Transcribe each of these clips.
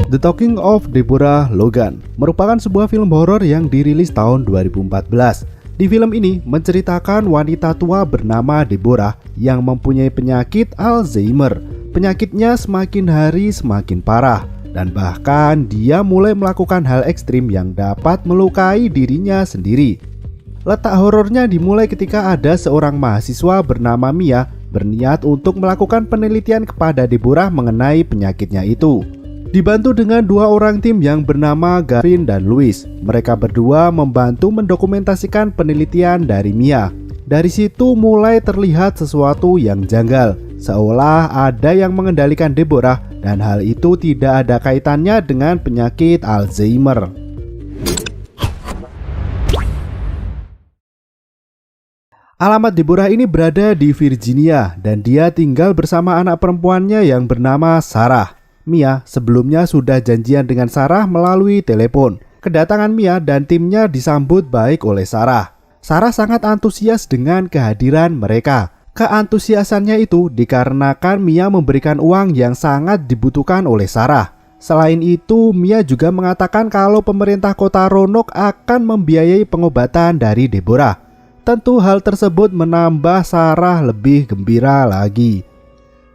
The Talking of Deborah Logan merupakan sebuah film horor yang dirilis tahun 2014. Di film ini menceritakan wanita tua bernama Deborah yang mempunyai penyakit Alzheimer. Penyakitnya semakin hari semakin parah dan bahkan dia mulai melakukan hal ekstrim yang dapat melukai dirinya sendiri. Letak horornya dimulai ketika ada seorang mahasiswa bernama Mia berniat untuk melakukan penelitian kepada Deborah mengenai penyakitnya itu. Dibantu dengan dua orang tim yang bernama Gavin dan Louis, mereka berdua membantu mendokumentasikan penelitian dari Mia. Dari situ mulai terlihat sesuatu yang janggal, seolah ada yang mengendalikan Deborah dan hal itu tidak ada kaitannya dengan penyakit Alzheimer. Alamat Deborah ini berada di Virginia dan dia tinggal bersama anak perempuannya yang bernama Sarah. Mia sebelumnya sudah janjian dengan Sarah melalui telepon. Kedatangan Mia dan timnya disambut baik oleh Sarah. Sarah sangat antusias dengan kehadiran mereka. Keantusiasannya itu dikarenakan Mia memberikan uang yang sangat dibutuhkan oleh Sarah. Selain itu, Mia juga mengatakan kalau pemerintah kota Roanoke akan membiayai pengobatan dari Deborah. Tentu hal tersebut menambah Sarah lebih gembira lagi.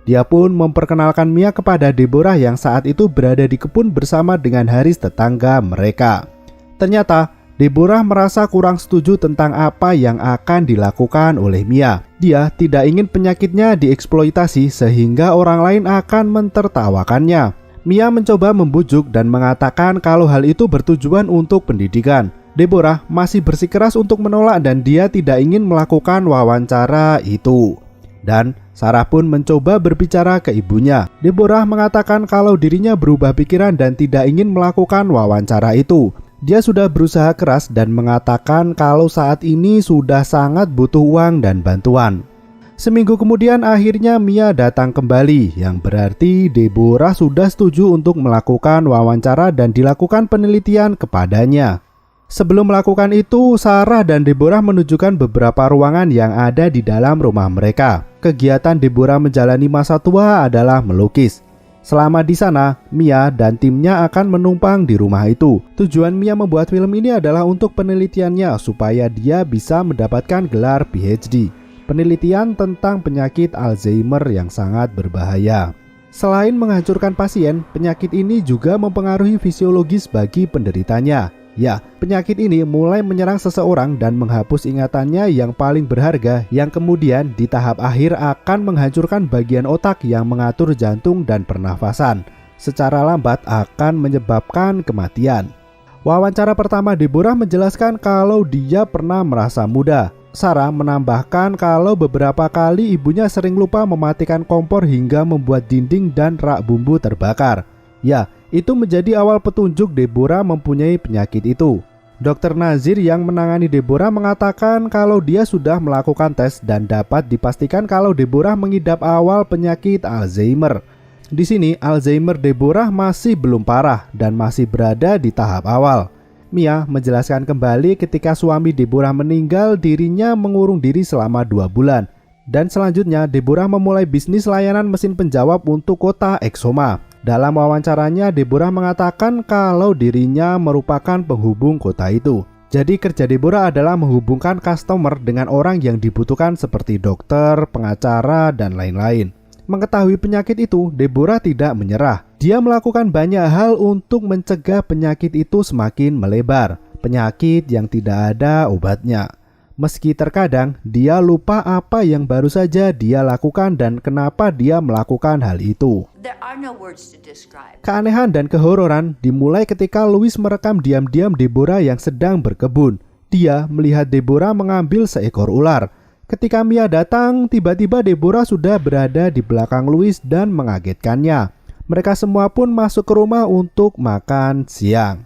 Dia pun memperkenalkan Mia kepada Deborah yang saat itu berada di kebun bersama dengan Haris tetangga mereka. Ternyata Deborah merasa kurang setuju tentang apa yang akan dilakukan oleh Mia. Dia tidak ingin penyakitnya dieksploitasi sehingga orang lain akan mentertawakannya. Mia mencoba membujuk dan mengatakan kalau hal itu bertujuan untuk pendidikan. Deborah masih bersikeras untuk menolak dan dia tidak ingin melakukan wawancara itu. Dan Sarah pun mencoba berbicara ke ibunya. Deborah mengatakan kalau dirinya berubah pikiran dan tidak ingin melakukan wawancara itu. Dia sudah berusaha keras dan mengatakan kalau saat ini sudah sangat butuh uang dan bantuan. Seminggu kemudian akhirnya Mia datang kembali, yang berarti Deborah sudah setuju untuk melakukan wawancara dan dilakukan penelitian kepadanya. Sebelum melakukan itu, Sarah dan Deborah menunjukkan beberapa ruangan yang ada di dalam rumah mereka. Kegiatan Deborah menjalani masa tua adalah melukis. Selama di sana, Mia dan timnya akan menumpang di rumah itu. Tujuan Mia membuat film ini adalah untuk penelitiannya supaya dia bisa mendapatkan gelar PhD, penelitian tentang penyakit Alzheimer yang sangat berbahaya. Selain menghancurkan pasien, penyakit ini juga mempengaruhi fisiologis bagi penderitanya. Ya, penyakit ini mulai menyerang seseorang dan menghapus ingatannya yang paling berharga, yang kemudian di tahap akhir akan menghancurkan bagian otak yang mengatur jantung dan pernafasan. Secara lambat akan menyebabkan kematian. Wawancara pertama Deborah menjelaskan kalau dia pernah merasa muda. Sarah menambahkan kalau beberapa kali ibunya sering lupa mematikan kompor hingga membuat dinding dan rak bumbu terbakar. Ya, itu menjadi awal petunjuk Deborah mempunyai penyakit itu. Dr. Nazir yang menangani Deborah mengatakan kalau dia sudah melakukan tes dan dapat dipastikan kalau Deborah mengidap awal penyakit Alzheimer. Di sini Alzheimer Deborah masih belum parah dan masih berada di tahap awal. Mia menjelaskan kembali ketika suami Deborah meninggal, dirinya mengurung diri selama 2 bulan. Dan selanjutnya Deborah memulai bisnis layanan mesin penjawab untuk kota Exuma. Dalam wawancaranya, Deborah mengatakan kalau dirinya merupakan penghubung kota itu. Jadi kerja Deborah adalah menghubungkan customer dengan orang yang dibutuhkan seperti dokter, pengacara, dan lain-lain. Mengetahui penyakit itu, Deborah tidak menyerah. Dia melakukan banyak hal untuk mencegah penyakit itu semakin melebar. Penyakit yang tidak ada obatnya. Meski terkadang dia lupa apa yang baru saja dia lakukan dan kenapa dia melakukan hal itu. Keanehan dan kehororan dimulai ketika Louis merekam diam-diam Deborah yang sedang berkebun. Dia melihat Deborah mengambil seekor ular. Ketika Mia datang, tiba-tiba Deborah sudah berada di belakang Louis dan mengagetkannya. Mereka semua pun masuk ke rumah untuk makan siang.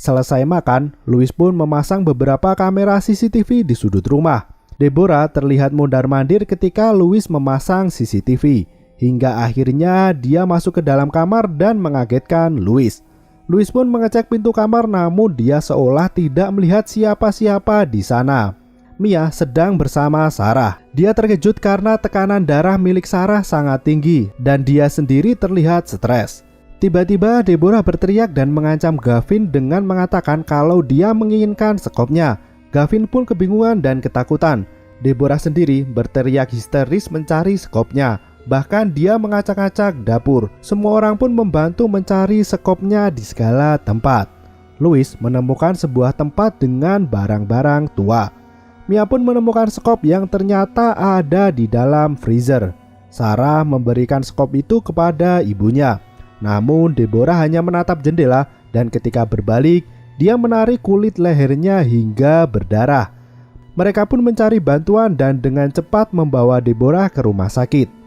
Selesai makan, Louis pun memasang beberapa kamera CCTV di sudut rumah. Deborah terlihat mondar-mandir ketika Louis memasang CCTV. Hingga akhirnya dia masuk ke dalam kamar dan mengagetkan Louis. Louis pun mengecek pintu kamar namun dia seolah tidak melihat siapa-siapa di sana. Mia sedang bersama Sarah. Dia terkejut karena tekanan darah milik Sarah sangat tinggi dan dia sendiri terlihat stres. Tiba-tiba Deborah berteriak dan mengancam Gavin dengan mengatakan kalau dia menginginkan sekopnya. Gavin pun kebingungan dan ketakutan. Deborah sendiri berteriak histeris mencari sekopnya. Bahkan dia mengacak-acak dapur. Semua orang pun membantu mencari sekopnya di segala tempat. Louis menemukan sebuah tempat dengan barang-barang tua. Mia pun menemukan sekop yang ternyata ada di dalam freezer. Sarah memberikan sekop itu kepada ibunya. Namun Deborah hanya menatap jendela dan ketika berbalik, dia menarik kulit lehernya hingga berdarah. Mereka pun mencari bantuan dan dengan cepat membawa Deborah ke rumah sakit.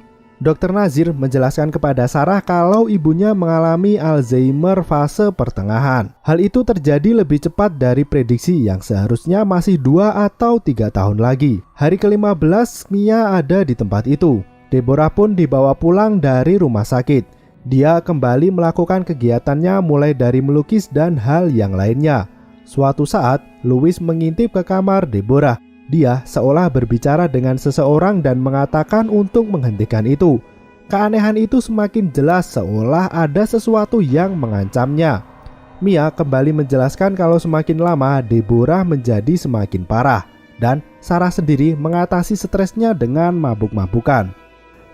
Dr. Nazir menjelaskan kepada Sarah kalau ibunya mengalami Alzheimer fase pertengahan. Hal itu terjadi lebih cepat dari prediksi yang seharusnya masih 2 atau 3 tahun lagi. Hari ke-15 Mia ada di tempat itu. Deborah pun dibawa pulang dari rumah sakit. Dia kembali melakukan kegiatannya mulai dari melukis dan hal yang lainnya. Suatu saat, Louis mengintip ke kamar Deborah. Dia seolah berbicara dengan seseorang dan mengatakan untuk menghentikan itu. Keanehan itu semakin jelas seolah ada sesuatu yang mengancamnya. Mia kembali menjelaskan kalau semakin lama Deborah menjadi semakin parah. Dan Sarah sendiri mengatasi stresnya dengan mabuk-mabukan.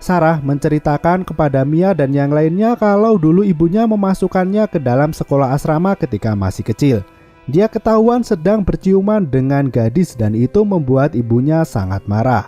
Sarah menceritakan kepada Mia dan yang lainnya kalau dulu ibunya memasukkannya ke dalam sekolah asrama ketika masih kecil. Dia ketahuan sedang berciuman dengan gadis dan itu membuat ibunya sangat marah.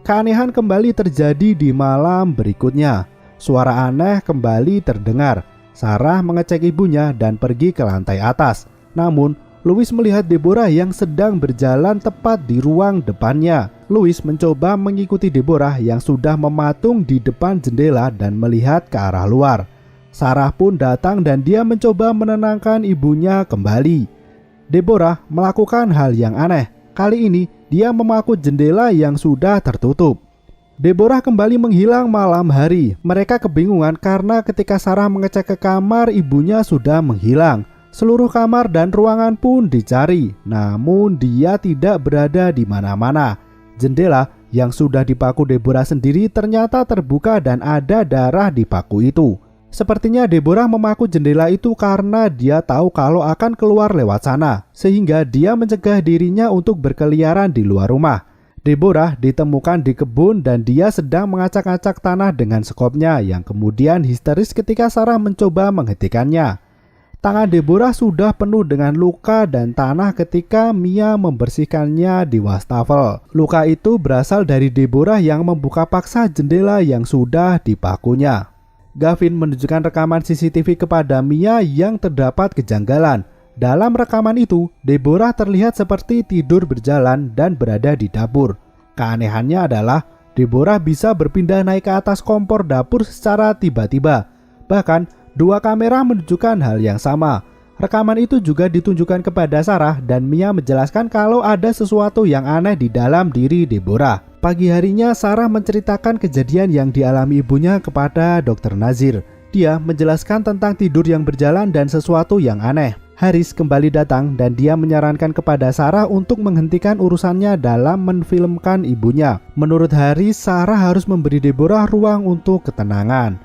Keanehan kembali terjadi di malam berikutnya. Suara aneh kembali terdengar. Sarah mengecek ibunya dan pergi ke lantai atas. Namun, Louis melihat Deborah yang sedang berjalan tepat di ruang depannya. Louis mencoba mengikuti Deborah yang sudah mematung di depan jendela dan melihat ke arah luar. Sarah pun datang dan dia mencoba menenangkan ibunya kembali. Deborah melakukan hal yang aneh. Kali ini dia memaku jendela yang sudah tertutup. Deborah kembali menghilang malam hari. Mereka kebingungan karena ketika Sarah mengecek ke kamar, ibunya sudah menghilang. Seluruh kamar dan ruangan pun dicari, namun dia tidak berada di mana-mana. Jendela yang sudah dipaku Deborah sendiri ternyata terbuka dan ada darah di paku itu. Sepertinya Deborah memaku jendela itu karena dia tahu kalau akan keluar lewat sana, sehingga dia mencegah dirinya untuk berkeliaran di luar rumah. Deborah ditemukan di kebun dan dia sedang mengacak-acak tanah dengan sekopnya yang kemudian histeris ketika Sarah mencoba menghentikannya. Tangan Deborah sudah penuh dengan luka dan tanah ketika Mia membersihkannya di wastafel. Luka itu berasal dari Deborah yang membuka paksa jendela yang sudah dipakunya. Gavin menunjukkan rekaman CCTV kepada Mia yang terdapat kejanggalan. Dalam rekaman itu, Deborah terlihat seperti tidur berjalan dan berada di dapur. Keanehannya adalah Deborah bisa berpindah naik ke atas kompor dapur secara tiba-tiba. Bahkan, 2 kamera menunjukkan hal yang sama. Rekaman itu juga ditunjukkan kepada Sarah dan Mia menjelaskan kalau ada sesuatu yang aneh di dalam diri Deborah. Pagi harinya Sarah menceritakan kejadian yang dialami ibunya kepada Dr. Nazir. Dia menjelaskan tentang tidur yang berjalan dan sesuatu yang aneh. Haris kembali datang dan dia menyarankan kepada Sarah untuk menghentikan urusannya dalam menfilmkan ibunya. Menurut Haris, Sarah harus memberi Deborah ruang untuk ketenangan.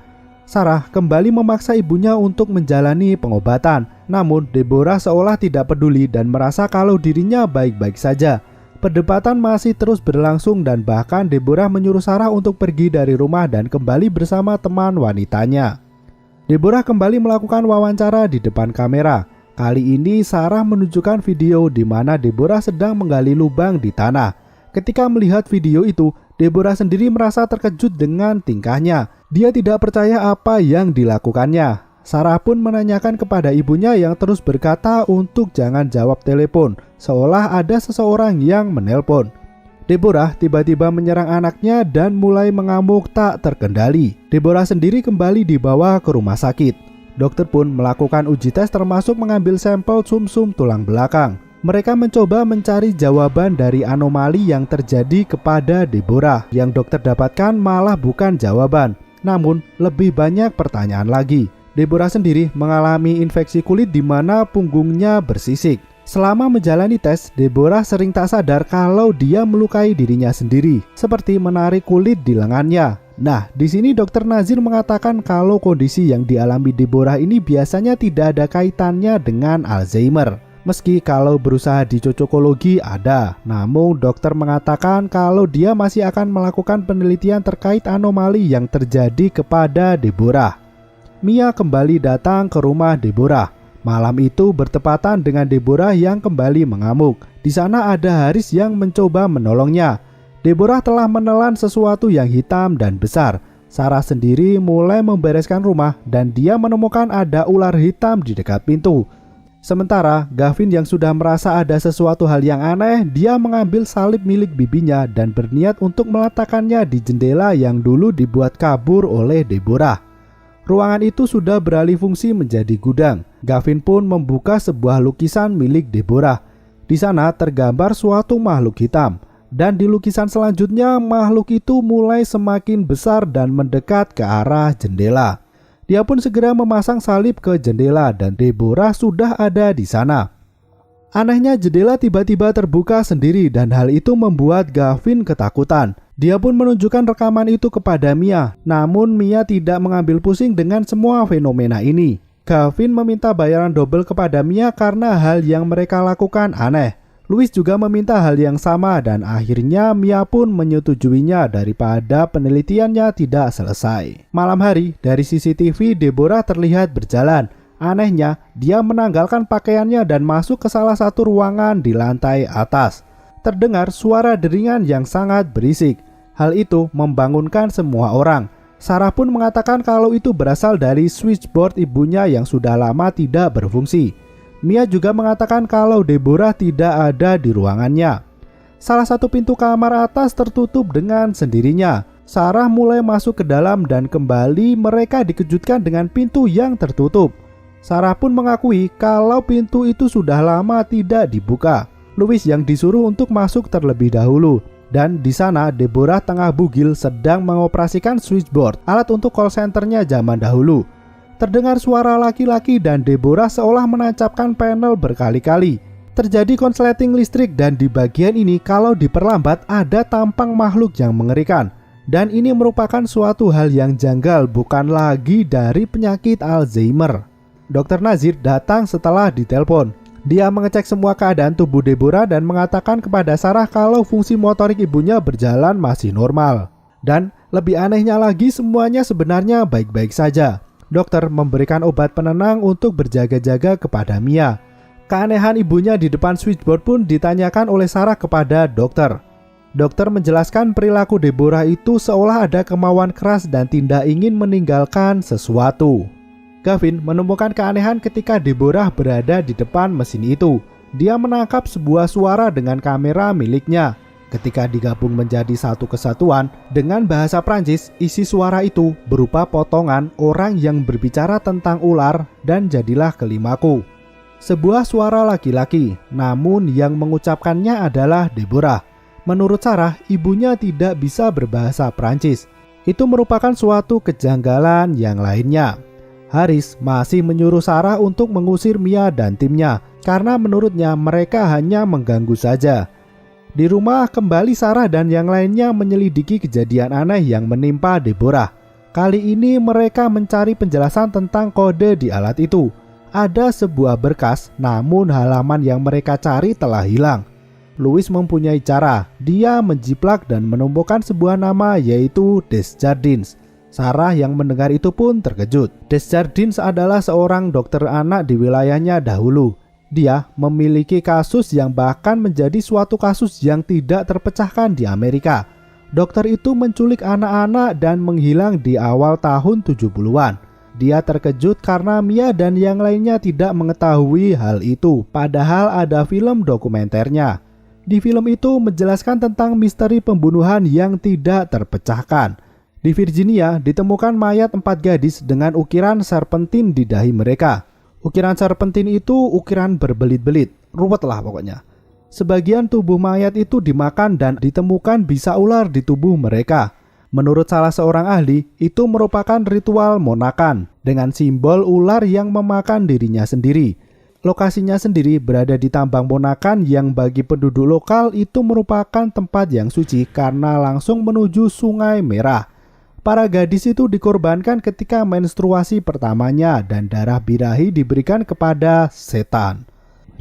Sarah kembali memaksa ibunya untuk menjalani pengobatan. Namun Deborah seolah tidak peduli dan merasa kalau dirinya baik-baik saja. Perdebatan masih terus berlangsung dan bahkan Deborah menyuruh Sarah untuk pergi dari rumah dan kembali bersama teman wanitanya. Deborah kembali melakukan wawancara di depan kamera. Kali ini Sarah menunjukkan video di mana Deborah sedang menggali lubang di tanah. Ketika melihat video itu, Deborah sendiri merasa terkejut dengan tingkahnya. Dia tidak percaya apa yang dilakukannya. Sarah pun menanyakan kepada ibunya yang terus berkata untuk jangan jawab telepon, seolah ada seseorang yang menelpon. Deborah tiba-tiba menyerang anaknya dan mulai mengamuk tak terkendali. Deborah sendiri kembali dibawa ke rumah sakit. Dokter pun melakukan uji tes termasuk mengambil sampel sumsum tulang belakang. Mereka mencoba mencari jawaban dari anomali yang terjadi kepada Deborah. Yang dokter dapatkan malah bukan jawaban, namun lebih banyak pertanyaan lagi. Deborah sendiri mengalami infeksi kulit di mana punggungnya bersisik. Selama menjalani tes, Deborah sering tak sadar kalau dia melukai dirinya sendiri, seperti menarik kulit di lengannya. Nah, di sini Dokter Nazir mengatakan kalau kondisi yang dialami Deborah ini biasanya tidak ada kaitannya dengan Alzheimer. Meski kalau berusaha di cocokologi ada, namun dokter mengatakan kalau dia masih akan melakukan penelitian terkait anomali yang terjadi kepada Deborah. Mia kembali datang ke rumah Deborah. Malam itu bertepatan dengan Deborah yang kembali mengamuk. Di sana ada Haris yang mencoba menolongnya. Deborah telah menelan sesuatu yang hitam dan besar. Sarah sendiri mulai membereskan rumah dan dia menemukan ada ular hitam di dekat pintu. Sementara Gavin yang sudah merasa ada sesuatu hal yang aneh, dia mengambil salib milik bibinya dan berniat untuk meletakkannya di jendela yang dulu dibuat kabur oleh Deborah. Ruangan itu sudah beralih fungsi menjadi gudang. Gavin pun membuka sebuah lukisan milik Deborah. Di sana tergambar suatu makhluk hitam. Dan di lukisan selanjutnya makhluk itu mulai semakin besar dan mendekat ke arah jendela. Dia pun segera memasang salib ke jendela dan Deborah sudah ada di sana. Anehnya jendela tiba-tiba terbuka sendiri dan hal itu membuat Gavin ketakutan. Dia pun menunjukkan rekaman itu kepada Mia, namun Mia tidak mengambil pusing dengan semua fenomena ini. Gavin meminta bayaran double kepada Mia karena hal yang mereka lakukan aneh. Louis juga meminta hal yang sama dan akhirnya Mia pun menyetujuinya daripada penelitiannya tidak selesai. Malam hari, dari CCTV Deborah terlihat berjalan. Anehnya, dia menanggalkan pakaiannya dan masuk ke salah satu ruangan di lantai atas. Terdengar suara deringan yang sangat berisik. Hal itu membangunkan semua orang. Sarah pun mengatakan kalau itu berasal dari switchboard ibunya yang sudah lama tidak berfungsi. Mia juga mengatakan kalau Deborah tidak ada di ruangannya. Salah satu pintu kamar atas tertutup dengan sendirinya. Sarah mulai masuk ke dalam dan kembali mereka dikejutkan dengan pintu yang tertutup. Sarah pun mengakui kalau pintu itu sudah lama tidak dibuka. Louis yang disuruh untuk masuk terlebih dahulu. Dan di sana Deborah tengah bugil sedang mengoperasikan switchboard, alat untuk call centernya zaman dahulu. Terdengar suara laki-laki dan Deborah seolah menancapkan panel berkali-kali. Terjadi konsleting listrik dan di bagian ini kalau diperlambat ada tampang makhluk yang mengerikan. Dan ini merupakan suatu hal yang janggal, bukan lagi dari penyakit Alzheimer. Dokter Nazir datang setelah ditelepon. Dia mengecek semua keadaan tubuh Deborah dan mengatakan kepada Sarah kalau fungsi motorik ibunya berjalan masih normal. Dan lebih anehnya lagi semuanya sebenarnya baik-baik saja. Dokter memberikan obat penenang untuk berjaga-jaga kepada Mia. Keanehan ibunya di depan switchboard pun ditanyakan oleh Sarah kepada dokter. Dokter menjelaskan perilaku Deborah itu seolah ada kemauan keras dan tidak ingin meninggalkan sesuatu. Gavin menemukan keanehan ketika Deborah berada di depan mesin itu. Dia menangkap sebuah suara dengan kamera miliknya. Ketika digabung menjadi satu kesatuan dengan bahasa Prancis, isi suara itu berupa potongan orang yang berbicara tentang ular dan jadilah kelimaku. Sebuah suara laki-laki, namun yang mengucapkannya adalah Deborah. Menurut Sarah, ibunya tidak bisa berbahasa Prancis. Itu merupakan suatu kejanggalan yang lainnya. Haris masih menyuruh Sarah untuk mengusir Mia dan timnya, karena menurutnya mereka hanya mengganggu saja. Di rumah kembali Sarah dan yang lainnya menyelidiki kejadian aneh yang menimpa Deborah. Kali ini mereka mencari penjelasan tentang kode di alat itu. Ada sebuah berkas, namun halaman yang mereka cari telah hilang. Louis mempunyai cara. Dia menjiplak dan menemukan sebuah nama yaitu Desjardins. Sarah yang mendengar itu pun terkejut. Desjardins adalah seorang dokter anak di wilayahnya dahulu. Dia memiliki kasus yang bahkan menjadi suatu kasus yang tidak terpecahkan di Amerika. Dokter itu menculik anak-anak dan menghilang di awal tahun 70-an. Dia terkejut karena Mia dan yang lainnya tidak mengetahui hal itu, padahal ada film dokumenternya. Di film itu menjelaskan tentang misteri pembunuhan yang tidak terpecahkan. Di Virginia ditemukan mayat 4 gadis dengan ukiran serpentin di dahi mereka. Ukiran serpentin itu ukiran berbelit-belit, ruwet lah pokoknya. Sebagian tubuh mayat itu dimakan dan ditemukan bisa ular di tubuh mereka. Menurut salah seorang ahli, itu merupakan ritual monakan dengan simbol ular yang memakan dirinya sendiri. Lokasinya sendiri berada di tambang monakan yang bagi penduduk lokal itu merupakan tempat yang suci karena langsung menuju Sungai Merah. Para gadis itu dikorbankan ketika menstruasi pertamanya dan darah birahi diberikan kepada setan.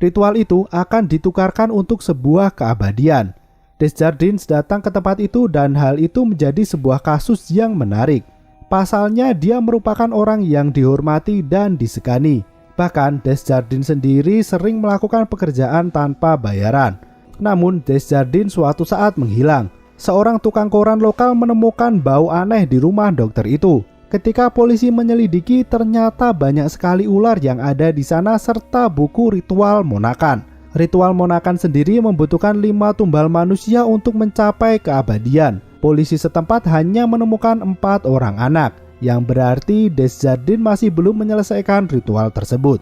Ritual itu akan ditukarkan untuk sebuah keabadian. Desjardins datang ke tempat itu dan hal itu menjadi sebuah kasus yang menarik. Pasalnya dia merupakan orang yang dihormati dan disegani. Bahkan Desjardins sendiri sering melakukan pekerjaan tanpa bayaran. Namun Desjardins suatu saat menghilang. Seorang tukang koran lokal menemukan bau aneh di rumah dokter itu. Ketika polisi menyelidiki, ternyata banyak sekali ular yang ada di sana serta buku ritual monakan. Ritual monakan sendiri membutuhkan 5 tumbal manusia untuk mencapai keabadian. Polisi setempat hanya menemukan 4 orang anak, yang berarti Desjardins masih belum menyelesaikan ritual tersebut.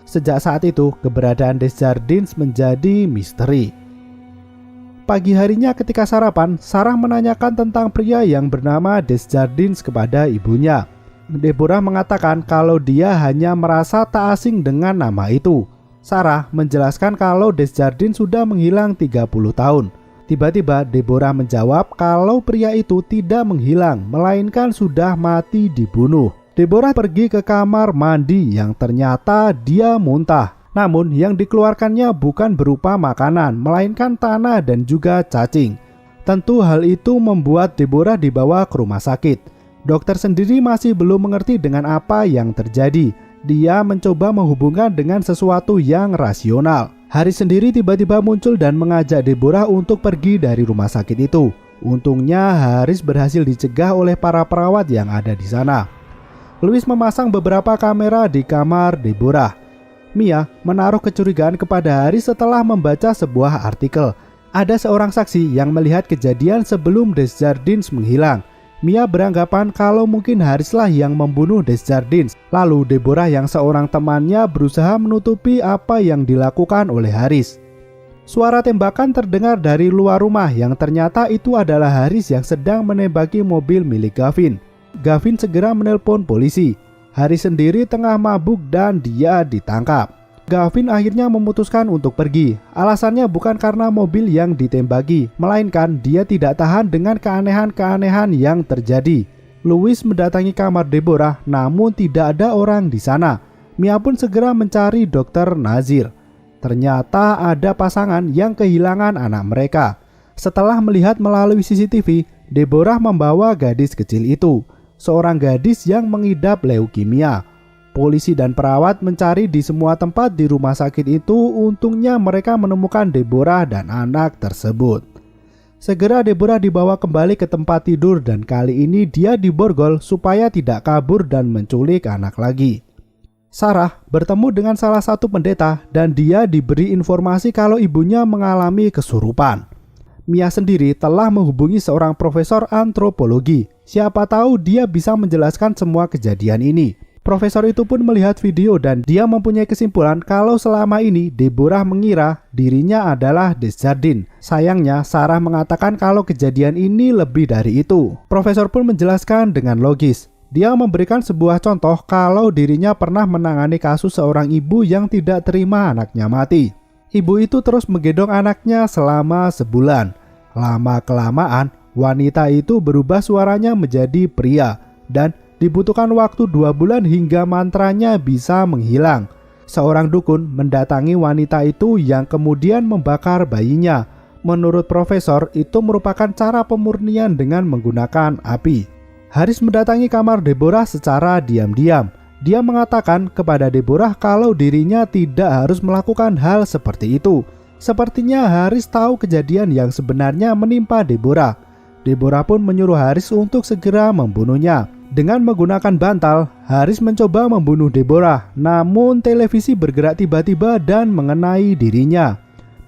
Sejak saat itu, keberadaan Desjardins menjadi misteri. Pagi harinya ketika sarapan, Sarah menanyakan tentang pria yang bernama Desjardins kepada ibunya. Deborah mengatakan kalau dia hanya merasa tak asing dengan nama itu. Sarah menjelaskan kalau Desjardins sudah menghilang 30 tahun. Tiba-tiba Deborah menjawab kalau pria itu tidak menghilang, melainkan sudah mati dibunuh. Deborah pergi ke kamar mandi yang ternyata dia muntah. Namun yang dikeluarkannya bukan berupa makanan, melainkan tanah dan juga cacing. Tentu hal itu membuat Deborah dibawa ke rumah sakit. Dokter sendiri masih belum mengerti dengan apa yang terjadi. Dia mencoba menghubungkan dengan sesuatu yang rasional. Haris sendiri tiba-tiba muncul dan mengajak Deborah untuk pergi dari rumah sakit itu. Untungnya Haris berhasil dicegah oleh para perawat yang ada di sana. Louis memasang beberapa kamera di kamar Deborah. Mia menaruh kecurigaan kepada Haris setelah membaca sebuah artikel. Ada seorang saksi yang melihat kejadian sebelum Desjardins menghilang. Mia beranggapan kalau mungkin Harislah yang membunuh Desjardins. Lalu Deborah yang seorang temannya berusaha menutupi apa yang dilakukan oleh Haris. Suara tembakan terdengar dari luar rumah yang ternyata itu adalah Haris yang sedang menembaki mobil milik Gavin. Gavin segera menelpon polisi. Haris sendiri tengah mabuk dan dia ditangkap. Gavin akhirnya memutuskan untuk pergi. Alasannya bukan karena mobil yang ditembaki, melainkan dia tidak tahan dengan keanehan-keanehan yang terjadi. Louis mendatangi kamar Deborah, namun tidak ada orang di sana. Mia pun segera mencari Dr. Nazir. Ternyata ada pasangan yang kehilangan anak mereka. Setelah melihat melalui CCTV, Deborah membawa gadis kecil itu. Seorang gadis yang mengidap leukemia. Polisi dan perawat mencari di semua tempat di rumah sakit itu. Untungnya mereka menemukan Deborah dan anak tersebut. Segera Deborah dibawa kembali ke tempat tidur dan kali ini dia diborgol supaya tidak kabur dan menculik anak lagi. Sarah bertemu dengan salah satu pendeta dan dia diberi informasi kalau ibunya mengalami kesurupan. Mia sendiri telah menghubungi seorang profesor antropologi. Siapa tahu dia bisa menjelaskan semua kejadian ini. Profesor itu pun melihat video dan dia mempunyai kesimpulan kalau selama ini Deborah mengira dirinya adalah Desjardins. Sayangnya Sarah mengatakan kalau kejadian ini lebih dari itu. Profesor pun menjelaskan dengan logis. Dia memberikan sebuah contoh kalau dirinya pernah menangani kasus seorang ibu yang tidak terima anaknya mati. Ibu itu terus menggendong anaknya selama sebulan. Lama-kelamaan, wanita itu berubah suaranya menjadi pria dan dibutuhkan waktu 2 bulan hingga mantranya bisa menghilang. Seorang dukun mendatangi wanita itu yang kemudian membakar bayinya. Menurut profesor, itu merupakan cara pemurnian dengan menggunakan api. Haris mendatangi kamar Deborah secara diam-diam. Dia mengatakan kepada Deborah kalau dirinya tidak harus melakukan hal seperti itu. Sepertinya Haris tahu kejadian yang sebenarnya menimpa Deborah. Deborah pun menyuruh Haris untuk segera membunuhnya. Dengan menggunakan bantal, Haris mencoba membunuh Deborah. Namun televisi bergerak tiba-tiba dan mengenai dirinya.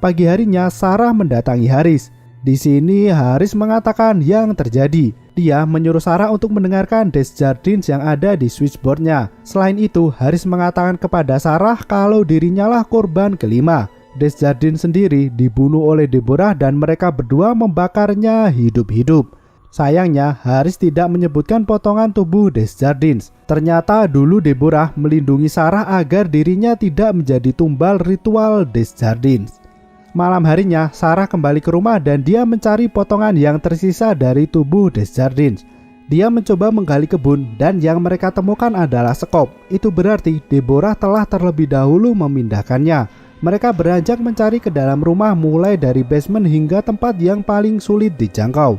Pagi harinya Sarah mendatangi Haris. Di sini Haris mengatakan yang terjadi. Dia menyuruh Sarah untuk mendengarkan Desjardins yang ada di switchboardnya. Selain itu, Haris mengatakan kepada Sarah kalau dirinya lah korban kelima. Desjardins sendiri dibunuh oleh Deborah dan mereka berdua membakarnya hidup-hidup. Sayangnya, Haris tidak menyebutkan potongan tubuh Desjardins. Ternyata dulu Deborah melindungi Sarah agar dirinya tidak menjadi tumbal ritual Desjardins. Malam harinya, Sarah kembali ke rumah dan dia mencari potongan yang tersisa dari tubuh Desjardins. Dia mencoba menggali kebun dan yang mereka temukan adalah sekop. Itu berarti Deborah telah terlebih dahulu memindahkannya. Mereka beranjak mencari ke dalam rumah mulai dari basement hingga tempat yang paling sulit dijangkau.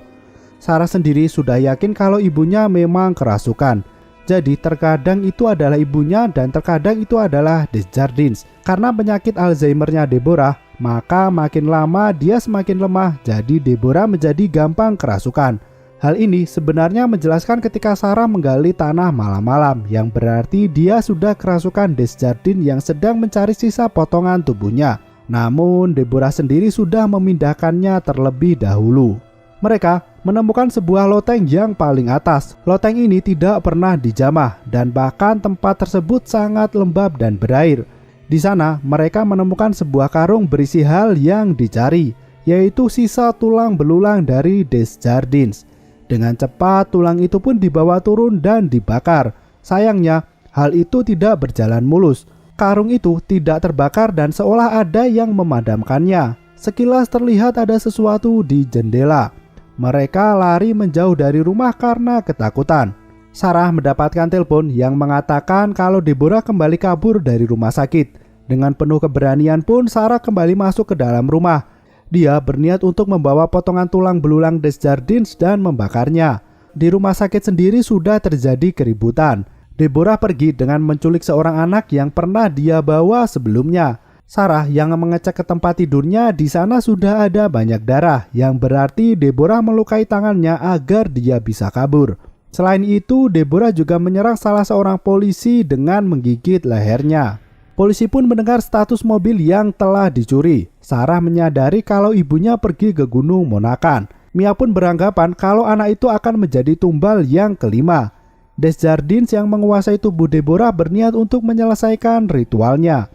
Sarah sendiri sudah yakin kalau ibunya memang kerasukan. Jadi terkadang itu adalah ibunya dan terkadang itu adalah Desjardins. Karena penyakit Alzheimer-nya Deborah, maka makin lama dia semakin lemah. Jadi Deborah menjadi gampang kerasukan. Hal ini sebenarnya menjelaskan ketika Sarah menggali tanah malam-malam, yang berarti dia sudah kerasukan Desjardins yang sedang mencari sisa potongan tubuhnya. Namun Deborah sendiri sudah memindahkannya terlebih dahulu. Mereka menemukan sebuah loteng yang paling atas. Loteng ini tidak pernah dijamah dan bahkan tempat tersebut sangat lembab dan berair. Di sana mereka menemukan sebuah karung berisi hal yang dicari, yaitu sisa tulang belulang dari Desjardins. Dengan cepat tulang itu pun dibawa turun dan dibakar. Sayangnya hal itu tidak berjalan mulus. Karung itu tidak terbakar dan seolah ada yang memadamkannya. Sekilas terlihat ada sesuatu di jendela. Mereka lari menjauh dari rumah karena ketakutan. Sarah mendapatkan telepon yang mengatakan kalau Deborah kembali kabur dari rumah sakit. Dengan penuh keberanian pun Sarah kembali masuk ke dalam rumah. Dia berniat untuk membawa potongan tulang belulang Desjardins dan membakarnya. Di rumah sakit sendiri sudah terjadi keributan. Deborah pergi dengan menculik seorang anak yang pernah dia bawa sebelumnya. Sarah yang mengecek ke tempat tidurnya, di sana sudah ada banyak darah, yang berarti Deborah melukai tangannya agar dia bisa kabur. Selain itu, Deborah juga menyerang salah seorang polisi dengan menggigit lehernya. Polisi pun mendengar status mobil yang telah dicuri. Sarah menyadari kalau ibunya pergi ke Gunung Monacan. Mia pun beranggapan kalau anak itu akan menjadi tumbal yang kelima. Desjardins yang menguasai tubuh Deborah berniat untuk menyelesaikan ritualnya.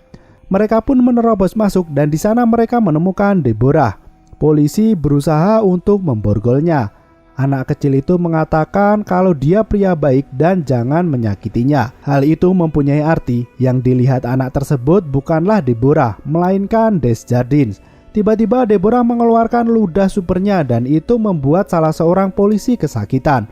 Mereka pun menerobos masuk dan di sana mereka menemukan Deborah. Polisi berusaha untuk memborgolnya. Anak kecil itu mengatakan kalau dia pria baik dan jangan menyakitinya. Hal itu mempunyai arti yang dilihat anak tersebut bukanlah Deborah, melainkan Desjardins. Tiba-tiba Deborah mengeluarkan ludah supernya dan itu membuat salah seorang polisi kesakitan.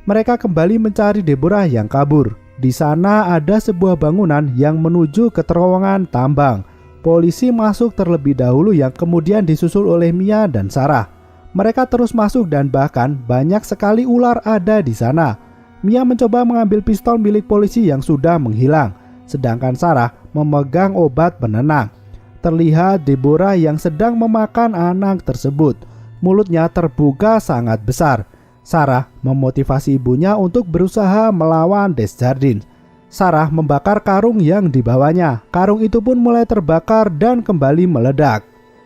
Mereka kembali mencari Deborah yang kabur. Di sana ada sebuah bangunan yang menuju ke terowongan tambang. Polisi masuk terlebih dahulu yang kemudian disusul oleh Mia dan Sarah. Mereka terus masuk dan bahkan banyak sekali ular ada di sana. Mia mencoba mengambil pistol milik polisi yang sudah menghilang, sedangkan Sarah memegang obat penenang. Terlihat Deborah yang sedang memakan anak tersebut. Mulutnya terbuka sangat besar. Sarah memotivasi ibunya untuk berusaha melawan Desjardins. Sarah membakar karung yang dibawanya. Karung itu pun mulai terbakar dan kembali meledak.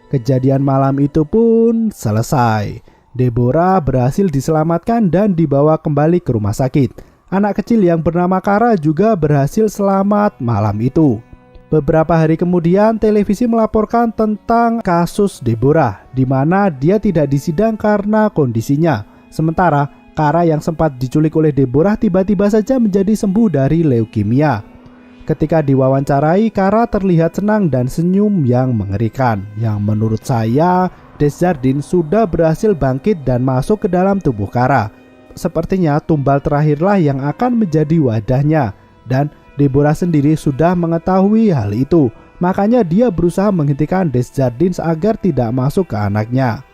Kejadian malam itu pun selesai. Deborah berhasil diselamatkan dan dibawa kembali ke rumah sakit. Anak kecil yang bernama Kara juga berhasil selamat malam itu. Beberapa hari kemudian televisi melaporkan tentang kasus Deborah, di mana dia tidak disidang karena kondisinya. Sementara Kara yang sempat diculik oleh Deborah tiba-tiba saja menjadi sembuh dari leukemia. Ketika diwawancarai, Kara terlihat senang dan senyum yang mengerikan. Yang menurut saya, Desjardins sudah berhasil bangkit dan masuk ke dalam tubuh Kara. Sepertinya tumbal terakhirlah yang akan menjadi wadahnya. Dan Deborah sendiri sudah mengetahui hal itu. Makanya dia berusaha menghentikan Desjardins agar tidak masuk ke anaknya.